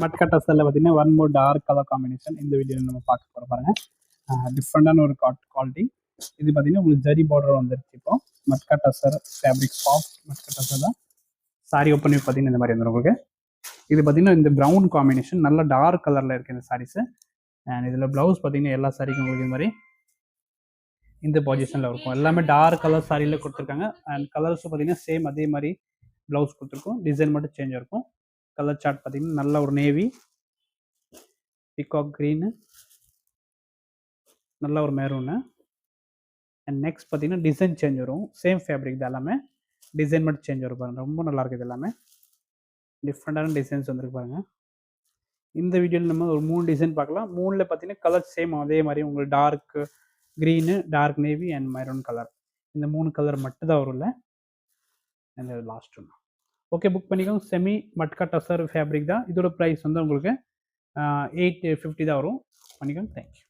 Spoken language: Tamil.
மட்கா டசரில் பார்த்தீங்கன்னா one more dark colour combination இந்த வீடியோவில் நம்ம பார்க்க போகிற பாருங்க. டிஃப்ரெண்டான ஒரு குவாலிட்டி. இது பார்த்தீங்கன்னா உங்களுக்கு ஜரி பார்டர் வந்துருச்சு. இப்போ மட்கா டசர் ஃபேப்ரிக் சாஃப்ட் மட்கா டசர் தான். சாரி ஓப்பன் பண்ணி பார்த்தீங்கன்னா இந்த மாதிரி வந்துடும் உங்களுக்கு. இது பார்த்தீங்கன்னா இந்த ப்ரௌன் காம்பினேஷன் நல்ல டார்க் கலரில் இருக்குது இந்த சாரீஸு. அண்ட் இதில் ப்ளவுஸ் பார்த்தீங்கன்னா எல்லா சாரிக்கும் உங்களுக்கு இந்த மாதிரி இந்த பொசிஷனில் இருக்கும். எல்லாமே டார்க் கலர் சாரியில் கொடுத்துருக்காங்க. அண்ட் கலர்ஸும் பார்த்தீங்கன்னா சேம் அதே மாதிரி ப்ளவுஸ் கொடுத்துருக்கோம். டிசைன் மட்டும் சேஞ்ச் இருக்கும். கலர் சார்ட் பார்த்தீங்கன்னா நல்ல ஒரு நேவி, பிகாக் க்ரீனு, நல்ல ஒரு மெரூனு. அண்ட் நெக்ஸ்ட் பார்த்தீங்கன்னா டிசைன் சேஞ்ச் வரும். சேம் ஃபேப்ரிக் தான், எல்லாமே டிசைன் மட்டும் சேஞ்ச் வரும் பாருங்கள். ரொம்ப நல்லா இருக்குது. எல்லாமே டிஃப்ரெண்டான டிசைன்ஸ் வந்துருக்கு பாருங்கள். இந்த வீடியோவில் நம்ம ஒரு 3 டிசைன் பார்க்கலாம். 3ல் பார்த்தீங்கன்னா கலர் சேம் அதே மாதிரி உங்களுக்கு dark green, dark navy and maroon colour. இந்த 3 கலர் மட்டும் தான் வரும்ல. அண்ட் லாஸ்ட் ஒன்று ஓகே, புக் பண்ணிக்கோங்க. செமி மட்கா டசர் ஃபேப்ரிக் தான். இதோட ப்ரைஸ் வந்து உங்களுக்கு 850 தான் வரும். பண்ணிக்கோங்க. தேங்க்யூ.